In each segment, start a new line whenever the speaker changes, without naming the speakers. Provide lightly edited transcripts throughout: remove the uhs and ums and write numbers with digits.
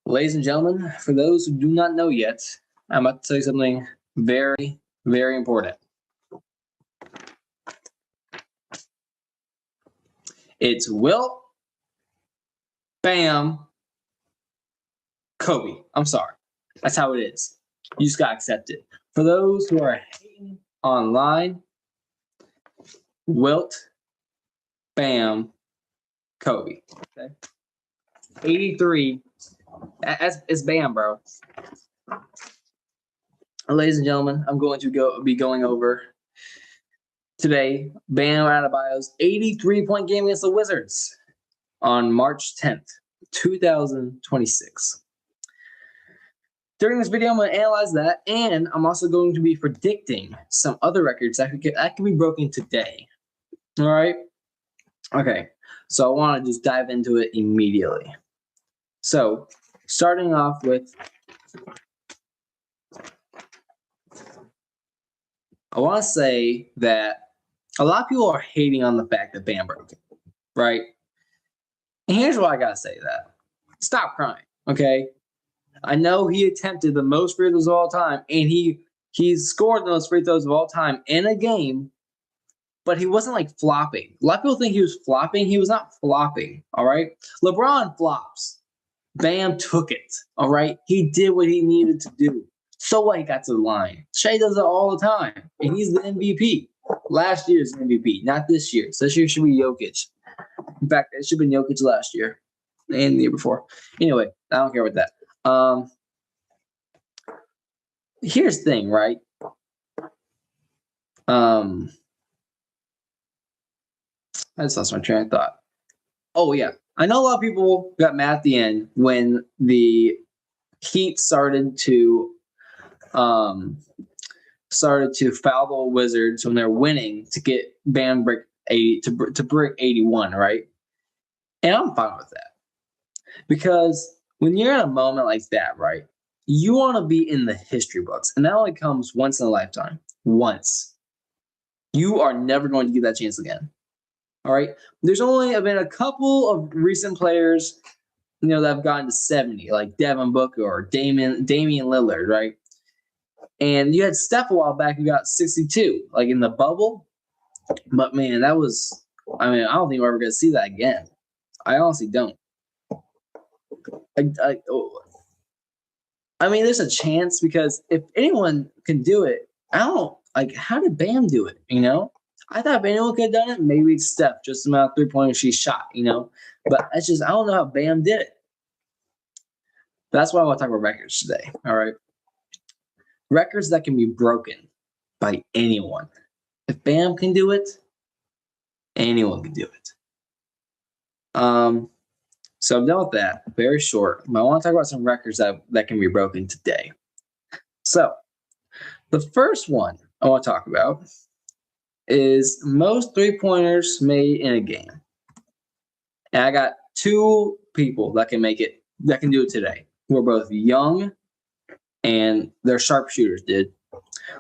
Ladies and gentlemen, for those who do not know yet, I'm about to tell you something very, very important. It's Wilt, Bam, Kobe. I'm sorry. That's how it is. You just got to accept it. For those who are hating online, Wilt, Bam, Kobe. Okay? 83. It's Bam, bro. Ladies and gentlemen, I'm going to be going over today Bam Adebayo's 83-point game against the Wizards on March 10th, 2026. During this video, I'm going to analyze that, and I'm also going to be predicting some other records that could be broken today. All right? Okay, so I want to just dive into it immediately. So, starting off with, I want to say that a lot of people are hating on the fact that Bam broke it, right? And here's why I got to say that. Stop crying, okay? I know he attempted the most free throws of all time, and he scored the most free throws of all time in a game, but he wasn't like flopping. A lot of people think he was flopping. He was not flopping, all right? LeBron flops. Bam took it, all right? He did what he needed to do. So what? He got to the line. Shea does it all the time, and he's the MVP. Last year's MVP, not this year. So this year should be Jokic. In fact, it should have been Jokic last year and the year before. Anyway, I don't care about that. Here's the thing, right? I just lost my train of thought. Oh, yeah. I know a lot of people got mad at the end when the Heat started to foul the Wizards when they're winning to get Bam break 80 to break 81, right? And I'm fine with that. Because when you're in a moment like that, right, you want to be in the history books. And that only comes once in a lifetime. Once. You are never going to get that chance again. All right? There's only been a couple of recent players, that have gotten to 70, like Devin Booker or Damian Lillard, right? And you had Steph a while back who got 62, like in the bubble. But, man, I don't think we're ever going to see that again. I honestly don't. There's a chance because if anyone can do it, how did Bam do it, I thought if anyone could have done it, maybe it's Steph, just the amount of three-pointers she shot, But it's just, I don't know how Bam did it. That's why I want to talk about records today, all right? Records that can be broken by anyone. If Bam can do it, anyone can do it. So I'm done with that. Very short. But I want to talk about some records that can be broken today. So the first one I want to talk about is most three-pointers made in a game. And I got two people that can do it today, who are both young and they're sharpshooters, dude.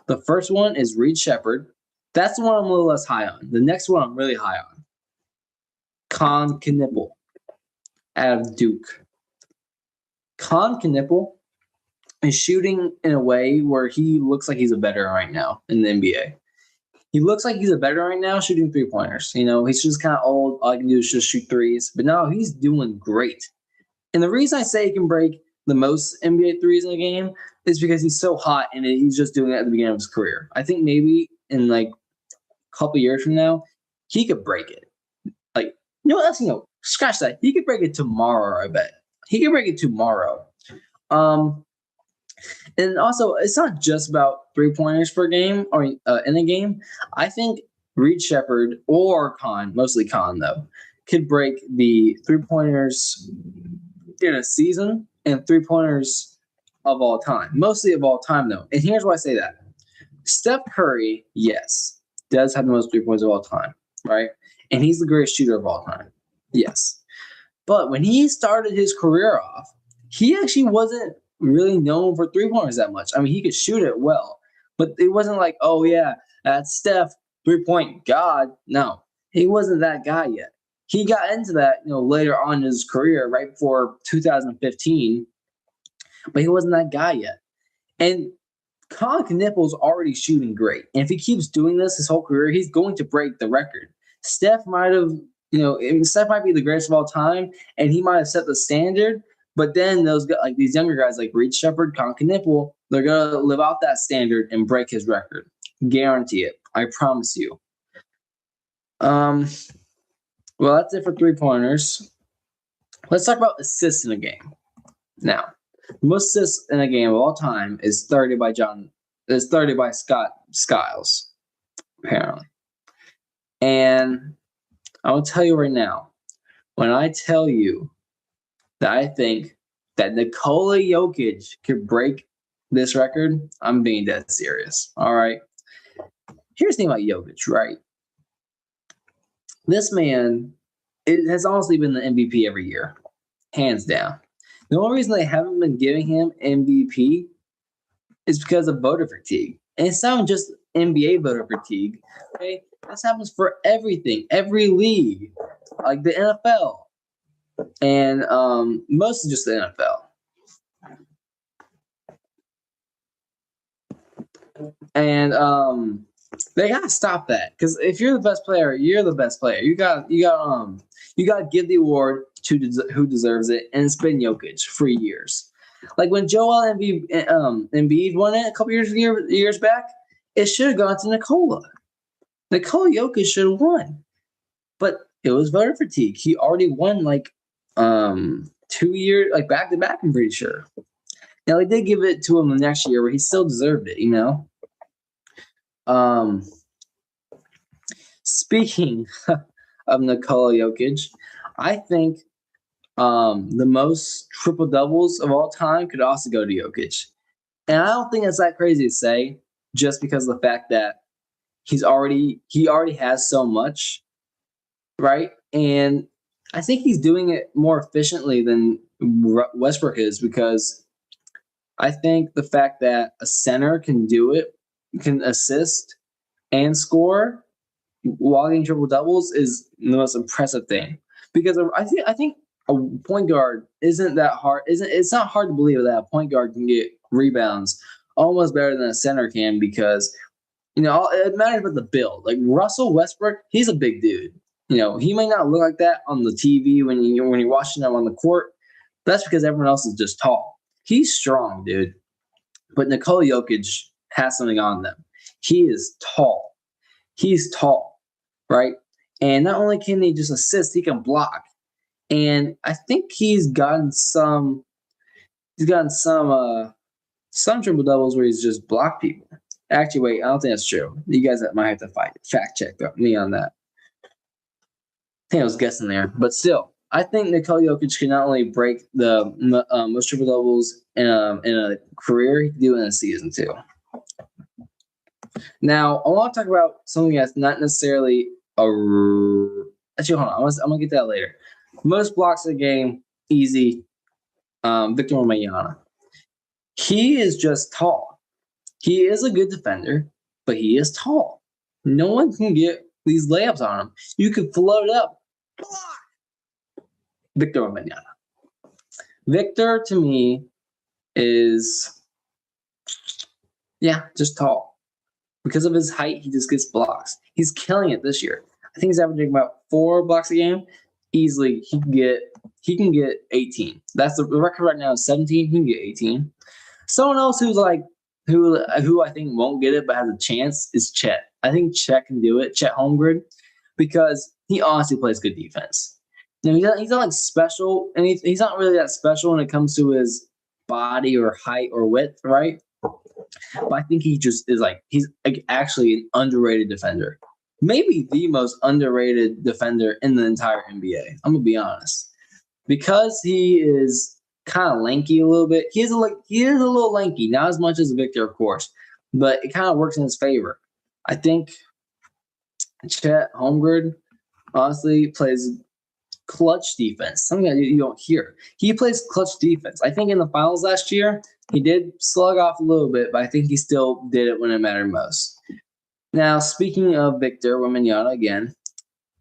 The first one is Reed Sheppard. That's the one I'm a little less high on. The next one I'm really high on. Kon Knueppel out of Duke. Kon Knueppel is shooting in a way where he looks like he's a veteran right now in the NBA. He looks like he's a veteran right now shooting three-pointers. He's just kind of old. All he can do is just shoot threes. But no, he's doing great. And the reason I say he can break the most NBA threes in the game is because he's so hot and he's just doing it at the beginning of his career. I think maybe in like a couple years from now, he could break it. Like, what else? Scratch that. He could break it tomorrow, I bet. He could break it tomorrow. And also, it's not just about three-pointers per game or in a game. I think Reed Sheppard or Kon, mostly Kon though, could break the three-pointers in a season and three-pointers of all time. Mostly of all time though. And here's why I say that. Steph Curry, yes, does have the most three-pointers of all time, right? And he's the greatest shooter of all time. Yes. But when he started his career off, he actually wasn't really known for three-pointers that much. He could shoot it well, but it wasn't like, oh, yeah, that's Steph, three-point god. No, he wasn't that guy yet. He got into that, later on in his career, right before 2015, but he wasn't that guy yet. And Colin Knippel's already shooting great. And if he keeps doing this his whole career, he's going to break the record. Steph might have, Steph might be the greatest of all time, and he might have set the standard. But then these younger guys like Reed Shepherd, Colin Knippel, they're gonna live out that standard and break his record. Guarantee it. I promise you. Well, that's it for 3-pointers. Let's talk about assists in a game. Now, the most assists in a game of all time is 30 by Scott Skiles, apparently. And I will tell you right now, when I tell you that I think that Nikola Jokic could break this record, I'm being dead serious. All right. Here's the thing about Jokic, right? This man, it has honestly been the MVP every year, hands down. The only reason they haven't been giving him MVP is because of voter fatigue. And it's not just NBA voter fatigue. Okay? This happens for everything, every league, like the NFL. And mostly just the NFL. And they gotta stop that, because if you're the best player, you're the best player. You got to give the award to who deserves it, and it's been Jokic for years. Like when Joel Embiid won it a couple years back, it should have gone to Nikola. Nikola Jokic should have won, but it was voter fatigue. He already won 2 years, back to back. I'm pretty sure. Now they did give it to him the next year, where he still deserved it. Speaking of Nikola Jokic, I think the most triple doubles of all time could also go to Jokic, and I don't think it's that crazy to say, just because of the fact that he already has so much, right? And I think he's doing it more efficiently than Westbrook is, because I think the fact that a center can do it, can assist and score while getting triple doubles, is the most impressive thing. Because I think a point guard isn't that hard. It's not hard to believe that a point guard can get rebounds almost better than a center can, because it matters about the build. Like Russell Westbrook, he's a big dude. He might not look like that on the TV when you're watching him on the court. That's because everyone else is just tall. He's strong, dude. But Nikola Jokic has something on them. He is tall. He's tall, right? And not only can he just assist, he can block. And I think he's gotten some triple doubles where he's just blocked people. Actually, wait, I don't think that's true. You guys might have to fact check me on that. I think I was guessing there, but still, I think Nikola Jokic can not only break the most triple doubles in a career, he can do it in a season too. Now, I want to talk about something that's not necessarily actually, hold on. I'm gonna get that later. Most blocks in the game, easy. Victor Wembanyama. He is just tall. He is a good defender, but he is tall. No one can get these layups on him. You can float up. Victor Wembanyama. Victor, to me, is, just tall. Because of his height, he just gets blocks. He's killing it this year. I think he's averaging about 4 blocks a game. Easily, he can get 18. That's the record right now is 17. He can get 18. Someone else who I think won't get it but has a chance is Chet. I think Chet can do it, Chet Holmgren, because he honestly plays good defense. He's not like special, and he's not really that special when it comes to his body or height or width, right? But I think he just is he's actually an underrated defender. Maybe the most underrated defender in the entire NBA. I'm gonna be honest, because he is kind of lanky a little bit. He is a little lanky, not as much as Victor, of course, but it kind of works in his favor. I think Chet Holmgren honestly plays clutch defense, something that you don't hear. He plays clutch defense. I think in the finals last year, he did slug off a little bit, but I think he still did it when it mattered most. Now, speaking of Victor Wembanyama again,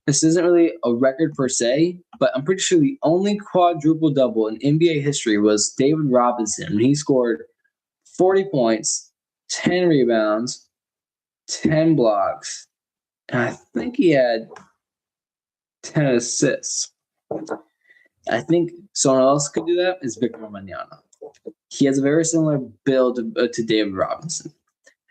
this isn't really a record per se, but I'm pretty sure the only quadruple double in NBA history was David Robinson. He scored 40 points, 10 rebounds, 10 blocks, and I think he had 10 assists. I think someone else could do that is Victor Wembanyama. He has a very similar build to David Robinson,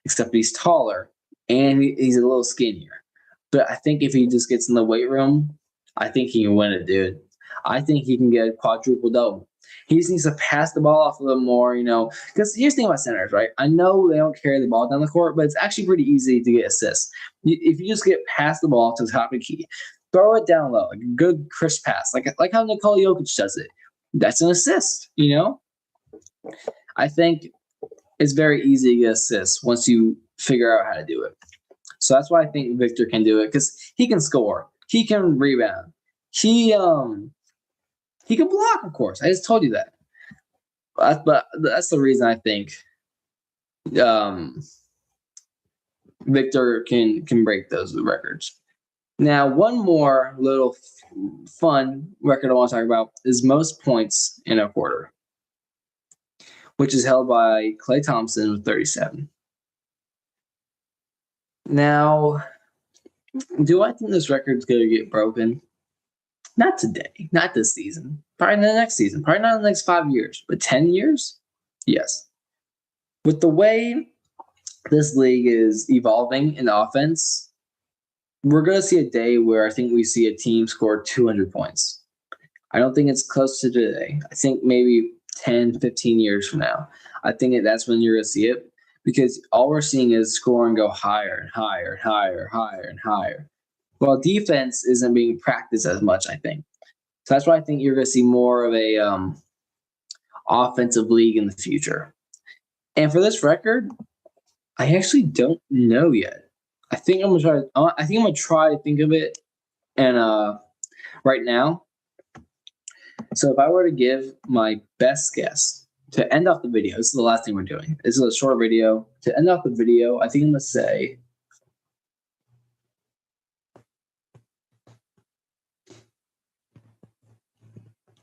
except he's taller and he's a little skinnier. But I think if he just gets in the weight room, I think he can win it, dude. I think he can get a quadruple double. He just needs to pass the ball off a little more, because here's the thing about centers, right? I know they don't carry the ball down the court, but it's actually pretty easy to get assists. If you just get past the ball to the top of the key, throw it down low, like a good crisp pass, like how Nikola Jokic does it. That's an assist, I think it's very easy to get assists once you figure out how to do it. So that's why I think Victor can do it, because he can score, he can rebound, he can block, of course. I just told you that. But that's the reason I think Victor can break those records. Now, one more little fun record I want to talk about is most points in a quarter, which is held by Klay Thompson with 37. Now, do I think this record's going to get broken? Not today, not this season, probably the next season, probably not in the next 5 years, but 10 years? Yes. With the way this league is evolving in offense, we're going to see a day where I think we see a team score 200 points. I don't think it's close to today. I think maybe 10, 15 years from now. I think that's when you're going to see it, because all we're seeing is scoring go higher and higher and higher, higher and higher. Well, defense isn't being practiced as much, I think. So that's why I think you're going to see more of a offensive league in the future. And for this record, I actually don't know yet. I think I'm gonna try to think of it, and right now. So if I were to give my best guess to end off the video, this is the last thing we're doing. This is a short video. To end off the video, I think I'm gonna say.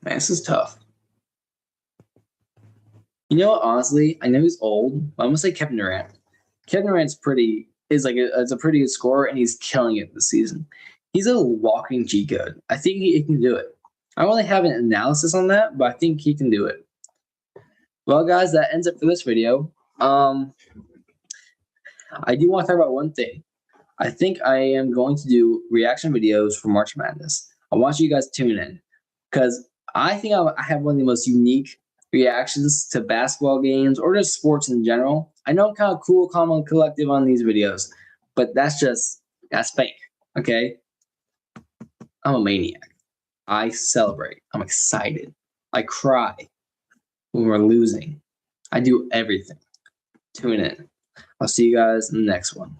Man, this is tough. You know what? Honestly, I know he's old, but I'm gonna say Kevin Durant. Kevin Durant's is a pretty good scorer, and he's killing it this season. He's a walking G code. I think he can do it. I don't really have an analysis on that, but I think he can do it. Well, guys, that ends it for this video. I do want to talk about one thing. I think I am going to do reaction videos for March Madness. I want you guys to tune in, because I think I have one of the most unique reactions to basketball games or just sports in general. I know I'm kind of cool, calm, and collective on these videos, but that's fake, okay? I'm a maniac. I celebrate. I'm excited. I cry when we're losing. I do everything. Tune in. I'll see you guys in the next one.